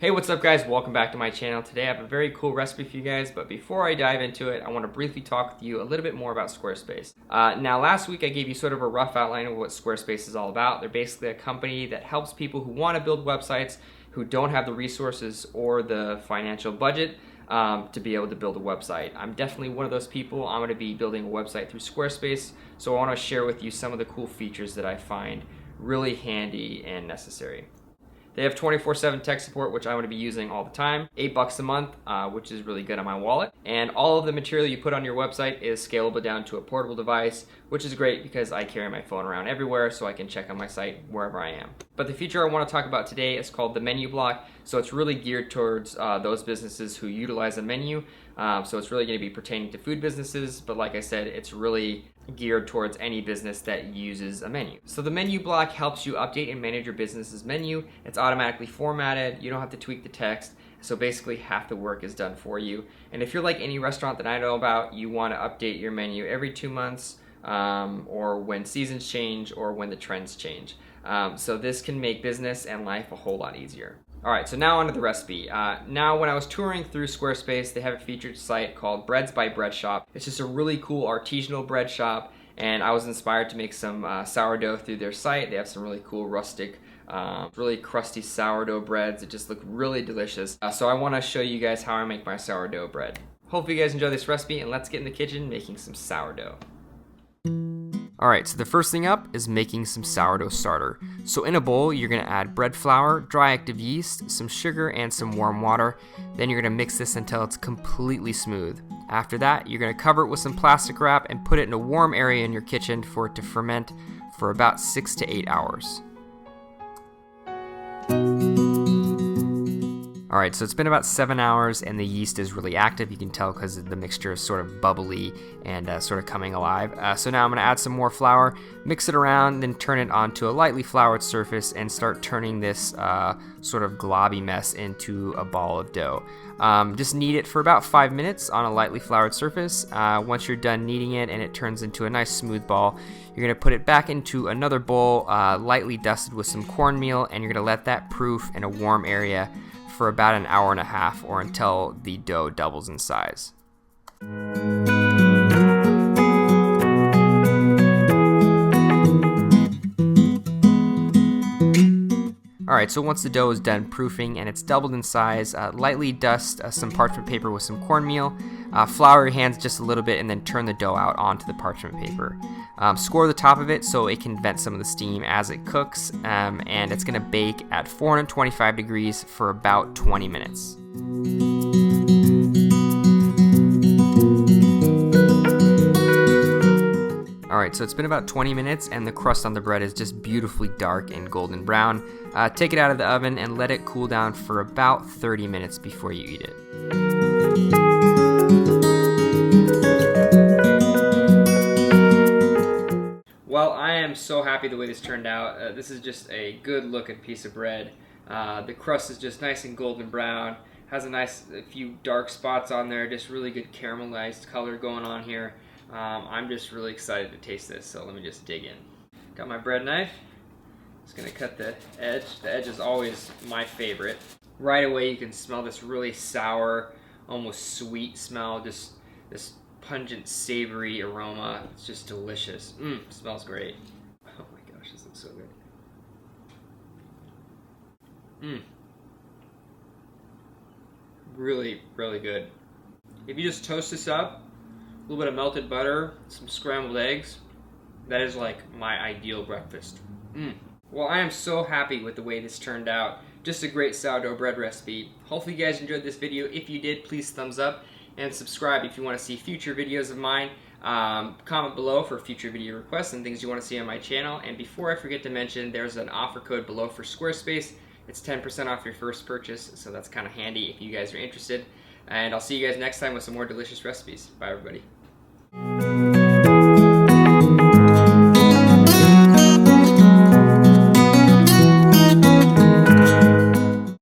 Hey, what's up guys? Welcome back to my channel. Today I have a very cool recipe for you guys, but before I dive into it, I want to briefly talk with you a little bit more about Squarespace. Now last week I gave you sort of a rough outline of what Squarespace is all about. They're basically a company that helps people who want to build websites who don't have the resources or the financial budget to be able to build a website. I'm definitely one of those people. I'm going to be building a website through Squarespace, so I want to share with you some of the cool features that I find really handy and necessary. They have 24/7 tech support, which I'm going to be using all the time. $8 a month, which is really good on my wallet. And all of the material you put on your website is scalable down to a portable device, which is great because I carry my phone around everywhere so I can check on my site wherever I am. But the feature I want to talk about today is called the menu block. So it's really geared towards those businesses who utilize a menu. So it's really going to be pertaining to food businesses, but like I said, it's really geared towards any business that uses a menu. So the menu block helps you update and manage your business's menu. It's automatically formatted. You don't have to tweak the text. So basically half the work is done for you. And if you're like any restaurant that I know about, you want to update your menu every 2 months, or when seasons change or when the trends change. So this can make business and life a whole lot easier. All right, so now onto the recipe. Now when I was touring through Squarespace, they have a featured site called Breads by Bread Shop. It's just a really cool artisanal bread shop, and I was inspired to make some sourdough through their site. They have some really cool rustic, really crusty sourdough breads that just look really delicious. So I wanna show you guys how I make my sourdough bread. Hopefully you guys enjoy this recipe, and let's get in the kitchen making some sourdough. Alright, so the first thing up is making some sourdough starter. So in a bowl, you're going to add bread flour, dry active yeast, some sugar, and some warm water. Then you're going to mix this until it's completely smooth. After that, you're going to cover it with some plastic wrap and put it in a warm area in your kitchen for it to ferment for about 6 to 8 hours. Alright, so it's been about 7 hours and the yeast is really active. You can tell because the mixture is sort of bubbly and sort of coming alive. So now I'm going to add some more flour, mix it around, then turn it onto a lightly floured surface and start turning this sort of globby mess into a ball of dough. Just knead it for about 5 minutes on a lightly floured surface. Once you're done kneading it and it turns into a nice smooth ball, you're going to put it back into another bowl, lightly dusted with some cornmeal, and you're going to let that proof in a warm area for about an hour and a half or until the dough doubles in size. Alright, so once the dough is done proofing and it's doubled in size, lightly dust some parchment paper with some cornmeal, flour your hands just a little bit, and then turn the dough out onto the parchment paper. Score the top of it so it can vent some of the steam as it cooks, and it's going to bake at 425 degrees for about 20 minutes. Alright, so it's been about 20 minutes and the crust on the bread is just beautifully dark and golden brown. Take it out of the oven and let it cool down for about 30 minutes before you eat it. Well, I am so happy the way this turned out. This is just a good looking piece of bread. The crust is just nice and golden brown. Has a few dark spots on there, just really good caramelized color going on here. I'm just really excited to taste this, so let me just dig in. Got my bread knife. Just gonna cut the edge. The edge is always my favorite. Right away you can smell this really sour, almost sweet smell, just this pungent, savory aroma. It's just delicious. Smells great. Oh my gosh, this looks so good. Really, really good. If you just toast this up, a little bit of melted butter, some scrambled eggs, that is like my ideal breakfast. Well, I am so happy with the way this turned out. Just a great sourdough bread recipe. Hopefully you guys enjoyed this video. If you did, please thumbs up and subscribe if you want to see future videos of mine. Comment below for future video requests and things you want to see on my channel. And before I forget to mention, there's an offer code below for Squarespace. It's 10% off your first purchase, so that's kind of handy if you guys are interested. And I'll see you guys next time with some more delicious recipes. Bye, everybody.